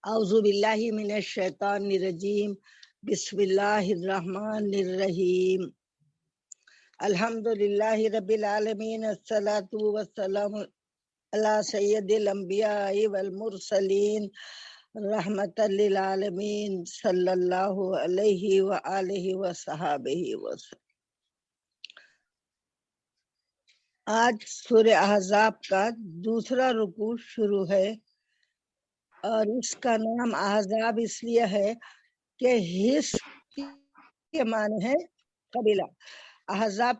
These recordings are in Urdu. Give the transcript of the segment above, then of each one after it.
اعوذ باللہ من الشیطان الرجیم بسم اللہ الرحمن الرحیم الحمدللہ رب العالمین الصلاۃ والسلام علی سید الانبیاء والمرسلین رحمت للعالمین صلی اللہ علیہ وآلہ وصحابہ وسلم۔ آج سورہ احزاب کا دوسرا رکوع شروع ہے اور اس کا نام احزاب اس لیے ہے کہ حزب کے معنی ہے قبیلہ۔ احزاب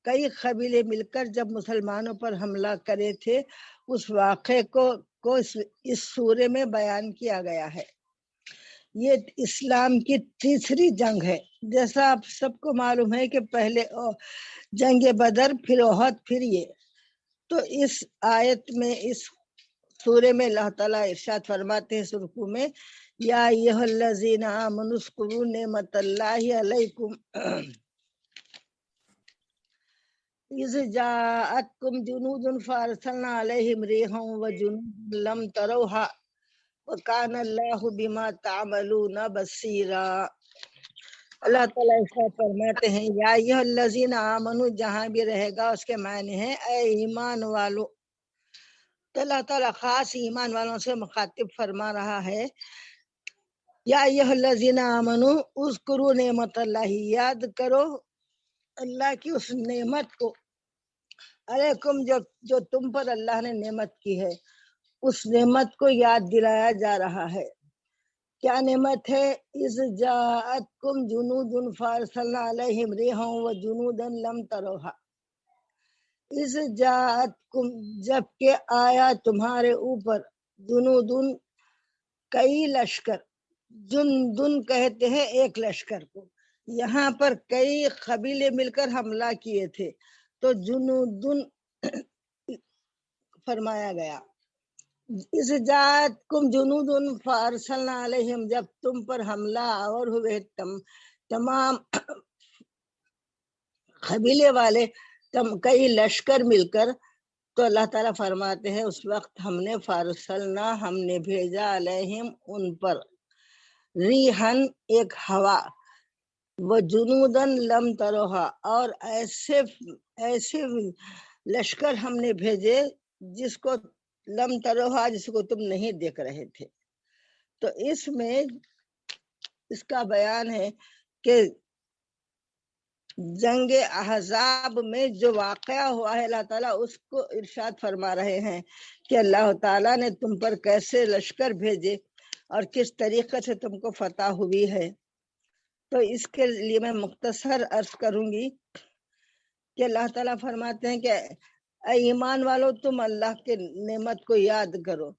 کئی قبیلے مل کر جب مسلمانوں پر حملہ کرے تھے، اس واقعے کو اس سورے میں بیان کیا گیا ہے۔ یہ اسلام کی تیسری جنگ ہے۔ جیسا آپ سب کو معلوم ہے کہ پہلے جنگ بدر، پھر احد، پھر یہ۔ تو اس آیت میں، اس سورے میں اللہ تعالیٰ ارشاد فرماتے ہیں اس رکوع میں، یا ایھا الذین آمنوا اذکروا نعمت اللہ علیکم اذ جاءتکم جنود فارسلنا علیہم ریحا وجنودا لم تروها وکان اللہ بما تعملون بصیرا۔ اللہ تعالیٰ ارشاد فرماتے ہیں یا ایھا الذین آمنوا، جہاں بھی رہے گا اس کے معنی ہے اے ایمان والو۔ تو اللہ تعالیٰ خاص ایمان والوں سے مخاطب فرما رہا ہے، یا ایھا الذین آمنوا اذکروا نعمت اللہ، یاد کرو اللہ کی اس نعمت کو، علیکم جو تم پر اللہ نے نعمت کی ہے، اس نعمت کو یاد دلایا جا رہا ہے۔ کیا نعمت ہے؟ اذ جاءتکم جنود فارسلنا علیہم ریحا وجنودا لم تروها۔ اذ جاءتکم، جب کہ آیا تمہارے اوپر، جنودن کئی لشکر، جندن کہتے ہیں ایک لشکر کو، یہاں پر کئی قبیلے مل کر حملہ کیے تھے تو جنودن فرمایا گیا۔ اذ جاءتکم جنودن فارسلنا علیہم، جب تم پر حملہ آور ہوئے تمام قبیلے والے، کئی لشکر مل کر، تو اللہ تعالیٰ فرماتے ہیں اس وقت ہم نے فارسلنا، ہم نے بھیجا علیہم ان پر، ریحن ایک ہوا، وجنودن لم تروها، اور ایسے لشکر ہم نے بھیجے جس کو لم تروها، جس کو تم نہیں دیکھ رہے تھے۔ تو اس میں اس کا بیان ہے کہ جنگ احزاب میں جو واقعہ ہوا ہے، اللہ تعالیٰ اس کو ارشاد فرما رہے ہیں کہ اللہ تعالیٰ نے تم پر کیسے لشکر بھیجے اور کس طریقے سے تم کو فتح ہوئی ہے۔ تو اس کے لیے میں مختصر عرض کروں گی کہ اللہ تعالیٰ فرماتے ہیں کہ اے ایمان والو، تم اللہ کے نعمت کو یاد کرو،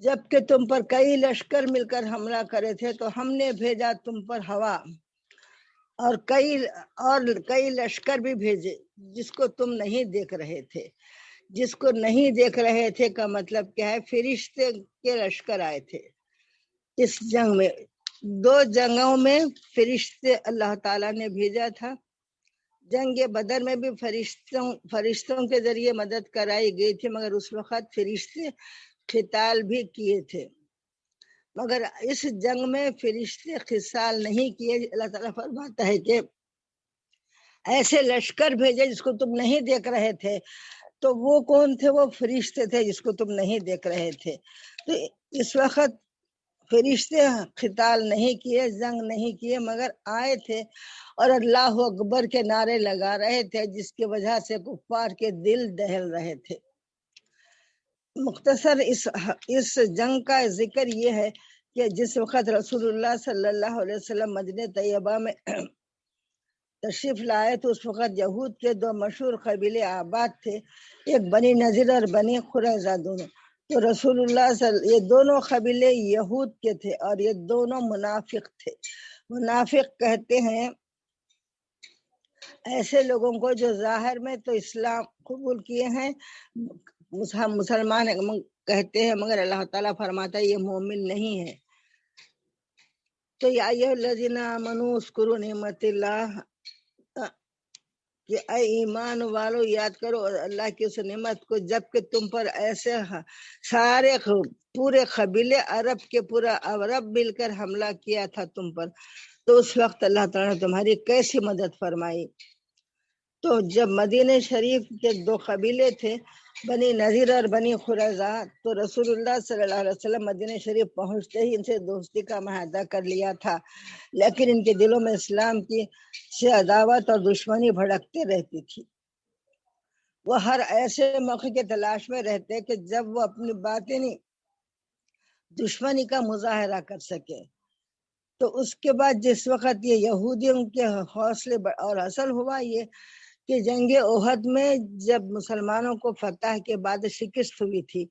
جب کہ تم پر کئی لشکر مل کر حملہ کرے تھے تو ہم نے بھیجا تم پر ہوا، اور کئی لشکر بھی بھیجے جس کو تم نہیں دیکھ رہے تھے۔ جس کو نہیں دیکھ رہے تھے کا مطلب کیا ہے؟ فرشتے کے لشکر آئے تھے اس جنگ میں۔ دو جنگوں میں فرشتے اللہ تعالیٰ نے بھیجا تھا۔ جنگ بدر میں بھی فرشتوں کے ذریعے مدد کرائی گئی تھی، مگر اس وقت فرشتے قتال بھی کیے تھے، مگر اس جنگ میں فرشتے قتال نہیں کیے۔ اللہ تعالیٰ فرماتا ہے کہ ایسے لشکر بھیجے جس کو تم نہیں دیکھ رہے تھے۔ تو وہ کون تھے؟ وہ فرشتے تھے جس کو تم نہیں دیکھ رہے تھے۔ تو اس وقت فرشتے قتال نہیں کیے، جنگ نہیں کیے، مگر آئے تھے اور اللہ اکبر کے نعرے لگا رہے تھے، جس کی وجہ سے کفار کے دل دہل رہے تھے۔ مختصر اس جنگ کا ذکر یہ ہے کہ جس وقت رسول اللہ صلی اللہ علیہ وسلم مدینہ طیبہ میں تشریف لائے تو اس وقت یہود کے دو مشہور قبیلے آباد تھے، ایک بنی نذیر اور بنی قریظہ دونوں۔ تو رسول اللہ یہ دونوں قبیلے یہود کے تھے اور یہ دونوں منافق تھے۔ منافق کہتے ہیں ایسے لوگوں کو جو ظاہر میں تو اسلام قبول کیے ہیں، مسلمان کہتے ہیں، مگر اللہ تعالیٰ فرماتا ہے یہ مومن نہیں ہے۔ تو یا ایھا الذین آمنوا اذکروا نعمت اللہ، کہ اے ایمان والو یاد کرو اللہ کی اس نعمت کو جب کہ تم پر ایسے سارے پورے قبیلے عرب کے پورا عرب مل کر حملہ کیا تھا تم پر، تو اس وقت اللہ تعالیٰ نے تمہاری کیسی مدد فرمائی۔ تو جب مدینہ شریف کے دو قبیلے تھے، بنی نذیر اور بنی قریظہ، تو رسول اللہ صلی اللہ علیہ وسلم مدینہ شریف پہنچتے ہی ان سے دوستی کا معاہدہ کر لیا تھا، لیکن ان کے دلوں میں اسلام کی سے عداوت اور دشمنی بھڑکتے رہتی تھی۔ وہ ہر ایسے موقع کے تلاش میں رہتے کہ جب وہ اپنی باطنی دشمنی کا مظاہرہ کر سکے۔ تو اس کے بعد جس وقت یہ یہودیوں کے حوصلے اور اصل ہوا یہ کہ جنگ احد میں جب مسلمانوں کو فتح کے بعد شکست ہوئی تھی،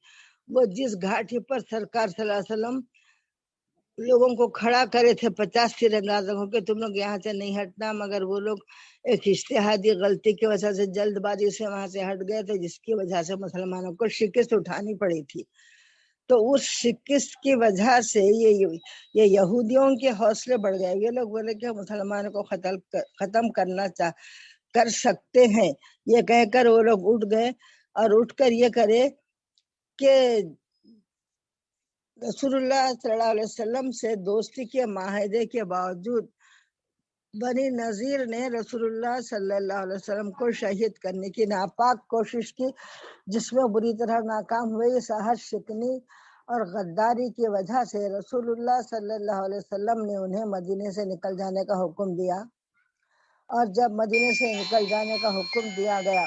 وہ جس گھاٹی پر سرکار صلی اللہ علیہ وسلم لوگوں کو کھڑا کرے تھے 50 تیر اندازوں ہو کے تم لوگ یہاں سے نہیں ہٹنا، مگر وہ لوگ ایک اجتہادی غلطی کی وجہ سے جلد بازی سے وہاں سے ہٹ گئے تھے، جس کی وجہ سے مسلمانوں کو شکست اٹھانی پڑی تھی۔ تو اس شکست کی وجہ سے یہ یہودیوں کے حوصلے بڑھ گئے، یہ لوگ بولے کہ مسلمانوں کو ختم کر سکتے ہیں، یہ کہہ کر وہ لوگ اٹھ گئے اور اٹھ کر یہ کرے کہ رسول اللہ صلی اللہ علیہ وسلم سے دوستی کے معاہدے کے باوجود بنی نذیر نے رسول اللہ صلی اللہ علیہ وسلم کو شہید کرنے کی ناپاک کوشش کی، جس میں بری طرح ناکام ہوئے۔ ساحت شکنی اور غداری کی وجہ سے رسول اللہ صلی اللہ علیہ وسلم نے انہیں مدینے سے نکل جانے کا حکم دیا، اور جب مدینے سے نکل جانے کا حکم دیا گیا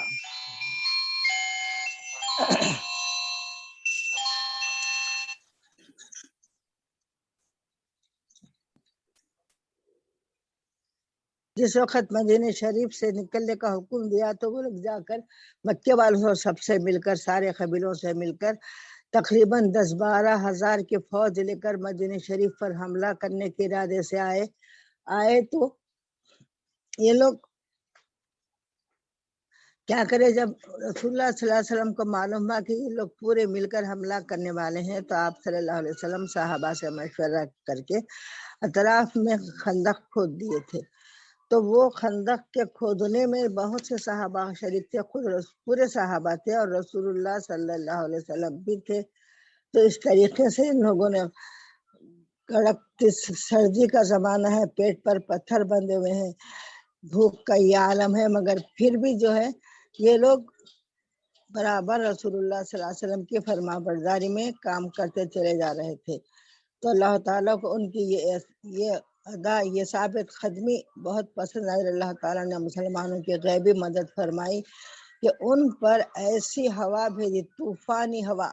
جس وقت مدینہ شریف سے نکلنے کا حکم دیا تو وہ لوگ جا کر مکے والوں سب سے مل کر، سارے قبیلوں سے مل کر تقریباً 10-12 ہزار کی فوج لے کر مدینہ شریف پر حملہ کرنے کے ارادے سے آئے تو یہ لوگ کیا کرے، جب رسول اللہ صلی اللہ علیہ وسلم کو معلوم ہوا کہ یہ لوگ پورے مل کر حملہ کرنے والے ہیں، تو آپ صلی اللہ علیہ وسلم صحابہ سے مشورہ کر کے اطراف میں خندق کھود دیے تھے۔ تو وہ خندق کے کھودنے میں بہت سے صحابہ شریک تھے، خود پورے صحابہ تھے اور رسول اللہ صلی اللہ علیہ وسلم بھی تھے۔ تو اس طریقے سے ان لوگوں نے کڑکتی سردی کا زمانہ ہے، پیٹ پر پتھر بندھے ہوئے ہیں، بھوک کا یہ عالم ہے، مگر پھر بھی جو ہے یہ لوگ برابر رسول اللہ صلی اللہ علیہ وسلم کی فرما برداری میں کام کرتے چلے جا رہے تھے۔ تو اللہ تعالیٰ کو ان کی یہ ادا، یہ ثابت قدمی بہت پسند آئی۔ اللہ تعالیٰ نے مسلمانوں کی غیبی مدد فرمائی کہ ان پر ایسی ہوا بھیجی، طوفانی ہوا،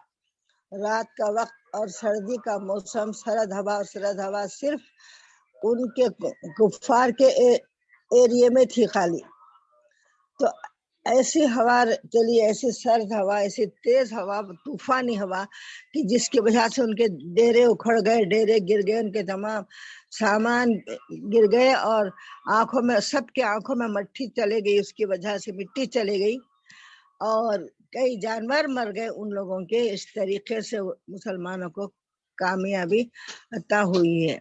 رات کا وقت اور سردی کا موسم، سرد ہوا صرف ان کے کفار کے ایریے میں تھی خالی۔ تو ایسی ہوا چلی، ایسی سرد ہوا، ایسی تیز ہوا، طوفانی ہوا کہ جس کی وجہ سے ان کے ڈیرے اکھڑ گئے، ڈیرے گر گئے، ان کے تمام سامان گر گئے، اور سب کے آنکھوں میں مٹی چلے گئی، اس کی وجہ سے مٹی چلے گئی، اور کئی جانور مر گئے ان لوگوں کے۔ اس طریقے سے مسلمانوں کو کامیابی عطا ہوئی ہے۔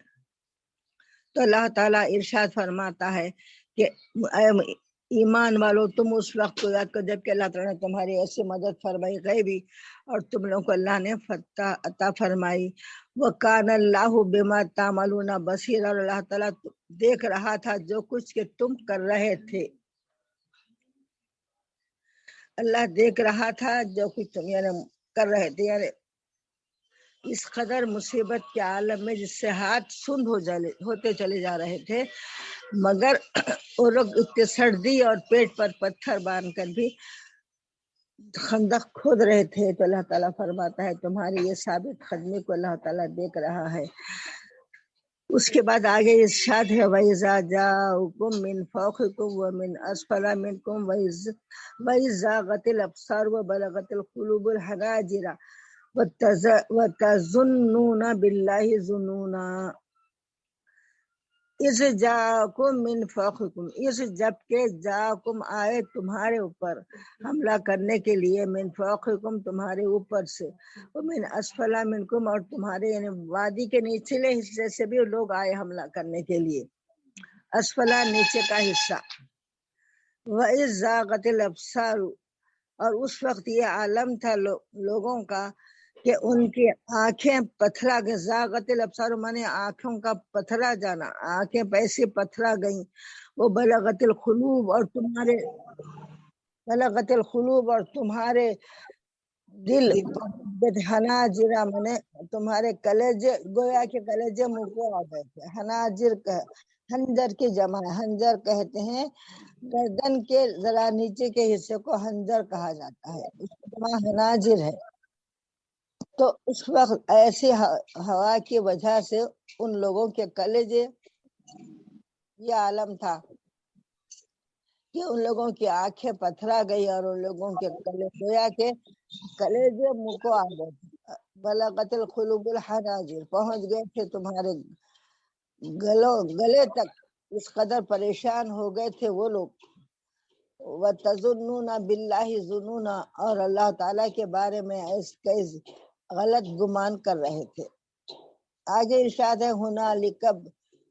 تو اللہ تعالیٰ ارشاد فرماتا ہے کہ ایمان والو تم اس وقت کو یاد کرو جب کہ اللہ تعالیٰ نے تمہاری ایسی مدد فرمائی غیبی، اور تم لوگوں کو اللہ نے فتح عطا فرمائی۔ وَكَانَ اللَّهُ بِمَا تَعْمَلُونَ بَصِيرًا، اور اللہ تعالیٰ دیکھ رہا تھا جو کچھ کہ تم کر رہے تھے۔ اللہ دیکھ رہا تھا جو کچھ تم کر رہے تھے، یعنی اس قدر مصیبت کے عالم میں جس سے ہاتھ سند ہوتے چلے جا رہے تھے، مگر وہ لوگ اتنے سردی اور پیٹ پر پتھر باندھ کر بھی خندق کھود رہے تھے۔ تو اللہ تعالیٰ فرماتا ہے تمہاری یہ ثابت قدمی کو اللہ تعالیٰ دیکھ رہا ہے۔ اس کے بعد آگے ارشاد ہے وَإِذَا جَاءُوكُم مِّن فَوْقِكُمْ وَمِنْ أَسْفَلَ مِنْكُمْ وَإِذْ زَاغَتِ الْأَبْصَارُ وَبَلَغَتِ الْقُلُوبُ الْحَنَاجِرَ وَتَظُنُّونَ بِاللَّهِ الظُّنُونَا۔ اِذْ جَاءَكُم مِّن فَوْقِكُم، اِذْ جب کہ جاءکم آئے تمہارے اوپر حملہ کرنے کے لیے، من فوقکم تمہارے اوپر سے، ومن اسفل منکم اور تمہارے یعنی وادی کے نچلے حصے سے بھی لوگ آئے حملہ کرنے کے لیے۔ اسفل نیچے کا حصہ، وَإِذْ زَاغَتِ الْأَبْصَارُ، اور اس وقت یہ عالم تھا لوگوں کا کہ ان کی آنکھیں پتھرا گئیں. زاغت الابصار مانے آنکھوں کا پتھرا جانا، آنکھیں ایسے پتھرا گئیں. وہ بلغت القلوب، اور تمہارے بلغت القلوب، اور تمہارے دل حناجرہ مانے تمہارے کلیجے، گویا کے کلیجے منہ کو آ گئے تھے. حناجر ہنجر کی جمع، ہنجر کہتے ہیں گردن کے ذرا نیچے کے حصے کو ہنجر کہا جاتا ہے، اس کی جمع حناجر ہے. تو اس وقت ایسی ہوا کی وجہ سے ان لوگوں کے کلیجے، یہ عالم تھا کہ ان لوگوں کی آنکھیں پتھرا گئی اور ان لوگوں کے گویا کے کلیجے منہ کو آ گئے. بلغت القلوب الحناجر، پہنچ گئے تھے تمہارے گلے تک، اس قدر پریشان ہو گئے تھے وہ لوگ. وَتَظُنُّونَ بِاللَّهِ ظُنُونَا، اور اللہ تعالیٰ کے بارے میں ایسے غلط گمان کر رہے تھے. آگے ارشاد ہے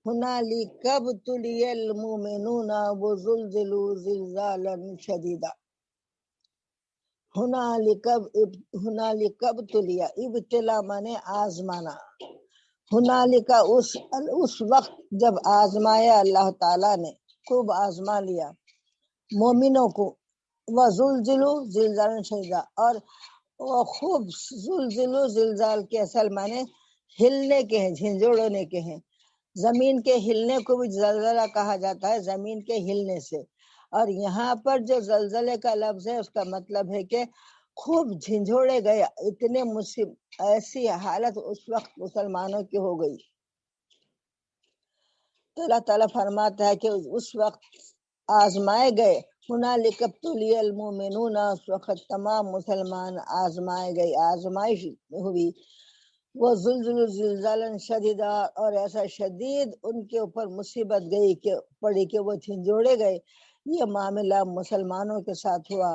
هُنَالِكَ ابْتُلِيَ الْمُؤْمِنُونَ وَزُلْزِلُوا زِلْزَالًا شَدِيدًا. هُنَالِكَ ابْتُلِيَ، ابتلا مانے آزمانا. هُنَالِكَ اس وقت جب آزمایا اللہ تعالیٰ نے، خوب آزما لیا مومنوں کو. وَزُلْزِلُوا زِلْزَالًا شَدِيدًا، اور وہ خوب زلزلو، زلزال کے اصل معنی ہلنے کے ہیں، جھنجھوڑنے کے ہیں. زمین کے ہلنے کو بھی زلزلہ کہا جاتا ہے، زمین کے ہلنے سے. اور یہاں پر جو زلزلے کا لفظ ہے اس کا مطلب ہے کہ خوب جھنجھوڑے گئے. اتنے ایسی حالت اس وقت مسلمانوں کی ہو گئی. تو اللہ تعالیٰ فرماتا ہے کہ اس وقت آزمائے گئے. هُنَالِكَ ابْتُلِيَ الْمُؤْمِنُونَ، اس وقت تمام مسلمان آزمائے گئے، آزمائش ہوئی. وہ زلزلوا زلزالا شدیدا، اور ایسا شدید ان کے اوپر مصیبت گئی کہ پڑی کہ وہ جھنجھوڑے گئے. یہ معاملہ مسلمانوں کے ساتھ ہوا،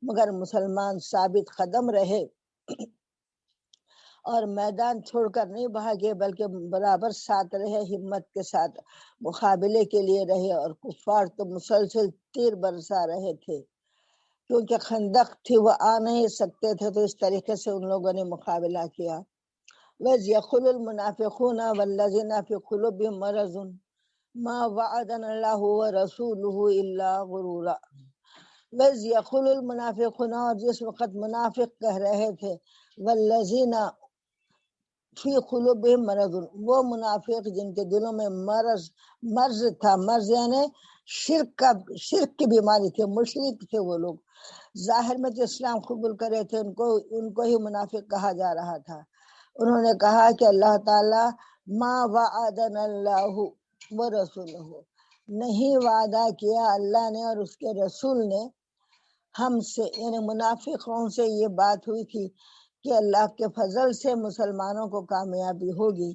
مگر مسلمان ثابت قدم رہے اور میدان چھوڑ کر نہیں بھاگے، بلکہ برابر ساتھ رہے، ہمت کے ساتھ مقابلے کے لیے رہے. اور کفار تو مسلسل تیر برسا رہے تھے، کیونکہ خندق تھی، وہ آ نہیں سکتے تھے، تو اس طریقے سے ان لوگوں نے مقابلہ کیا. وَإِذْ يَقُولُ الْمُنَافِقُونَ وَالَّذِينَ فِي قُلُوبِهِم مَرَضٌ مَا وَعَدَنَا اللَّهُ وَرَسُولُهُ إِلَّا غُرُورًا. وَإِذْ يَقُولُ الْمُنَافِقُونَ، اور جس وقت منافق کہہ رہے تھے، وَالَّذِينَ فی قلوبہم مرض، وہ منافق جن کے دلوں میں مرض تھا. مرض یعنی شرک کی بیماری تھی، مشرک تھے وہ لوگ. ظاہر میں تو اسلام قبول کرے تھے، ان کو ہی منافق کہا جا رہا تھا. انہوں نے کہا کہ اللہ تعالیٰ ما وعدنا اللہ ورسولہ، نہیں وعدہ کیا اللہ نے اور اس کے رسول نے ہم سے. یعنی منافقوں سے یہ بات ہوئی تھی کہ اللہ کے فضل سے مسلمانوں کو کامیابی ہوگی.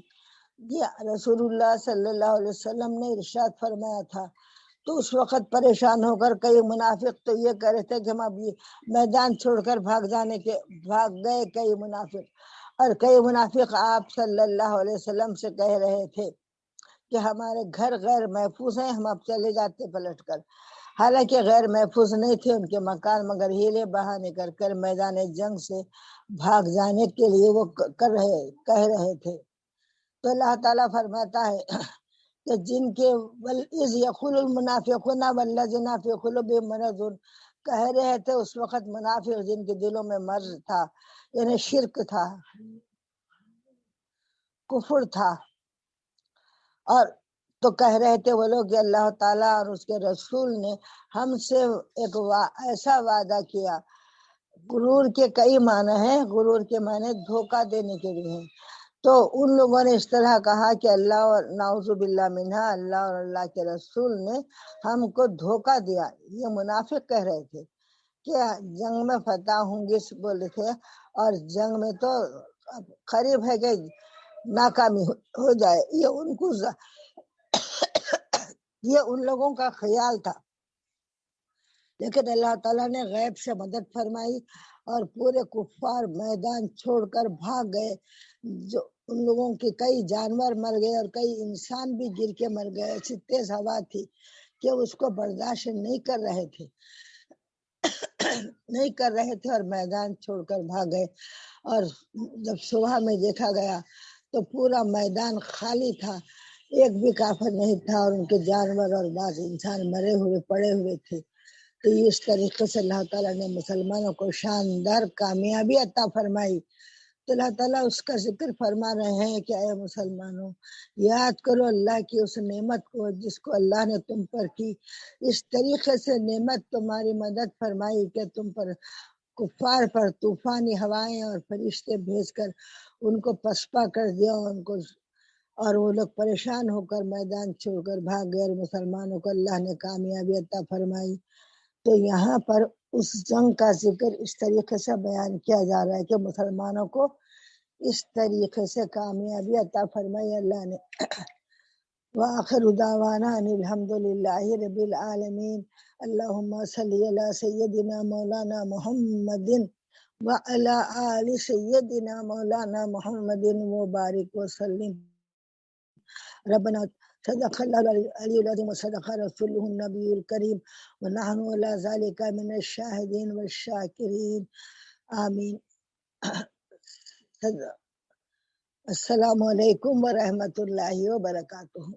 یہ رسول اللہ صلی اللہ علیہ وسلم نے ارشاد فرمایا تھا. تو اس وقت پریشان ہو کر کئی منافق تو یہ کہہ رہے تھے کہ ہم اب میدان چھوڑ کر بھاگ گئے کئی منافق. اور کئی منافق آپ صلی اللہ علیہ وسلم سے کہہ رہے تھے کہ ہمارے گھر غیر محفوظ ہیں، ہم اب چلے جاتے پلٹ کر. حالانکہ غیر محفوظ نہیں تھے ان کے مکان، مگر ہیلے بہانے کر میدان جنگ سے بھاگ جانے کے لیے وہ کہہ رہے تھے. تو اللہ تعالیٰ فرماتا ہے کہ جن کے وَإِذْ يَقُولُ الْمُنَافِقُونَ وَالَّذِينَ فِي قُلُوبِهِم مَرَضٌ، کہہ رہے تھے اس وقت منافق جن کے دلوں میں مرض تھا، یعنی شرک تھا، کفر تھا. اور تو کہہ رہے تھے وہ لوگ کہ اللہ تعالیٰ اور اس کے رسول نے ہم سے ایک ایسا وعدہ کیا. غرور کے کئی معنی ہیں، غرور کے معنی دھوکہ دینے کے لیے ہیں. تو ان لوگوں نے اس طرح کہا کہ اللہ اور نعوذ باللہ منہا، اللہ اور اللہ کے رسول نے ہم کو دھوکہ دیا. یہ منافق کہہ رہے تھے کہ جنگ میں فتح ہوں گے بولے تھے، اور جنگ میں تو قریب ہے کہ ناکامی ہو جائے. یہ ان لوگوں کا خیال تھا. لیکن اللہ تعالیٰ نے غیب سے مدد فرمائی اور پورے کفار میدان چھوڑ کر بھاگ گئے. جو ان لوگوں کے کئی جانور مر گئے اور کئی انسان بھی گر کے مر گئے. ایسی تیز ہوا تھی کہ اس کو برداشت نہیں کر رہے تھے اور میدان چھوڑ کر بھاگ گئے. اور جب صبح میں دیکھا گیا تو پورا میدان خالی تھا، ایک بھی کافر نہیں تھا، اور ان کے جانور اور بعض انسان مرے ہوئے پڑے ہوئے تھے. تو اس طریقے سے اللہ تعالیٰ نے مسلمانوں کو شاندار کامیابی عطا فرمائی. تو اللہ تعالیٰ اس کا ذکر فرما رہے ہیں کہ اے مسلمانوں، یاد کرو اللہ کی اس نعمت کو جس کو اللہ نے تم پر کی. اس طریقے سے نعمت تمہاری مدد فرمائی کہ تم پر کفار پر طوفانی ہوائیں اور فرشتے بھیج کر ان کو پسپا کر دیا، ان کو، اور وہ لوگ پریشان ہو کر میدان چھوڑ کر بھاگ گئے، اور مسلمانوں کو اللہ نے کامیابی عطا فرمائی. تو یہاں پر اس جنگ کا ذکر اس طریقے سے بیان کیا جا رہا ہے کہ مسلمانوں کو اس طریقے سے کامیابی عطا فرمائی اللہ نے. وآخر دعوانا ان الحمد للہ رب العالمین. اللہم صلی علی سیدنا مولانا محمد وعلی آل سیدنا مولانا محمد وبارک وسلم. ربنا صدق اللہ العلی العظیم وصدق رسولہ النبی الکریم ونحن علی ذلک من الشاہدین والشاکرین. آمین. السلام علیکم ورحمۃ اللہ وبرکاتہ.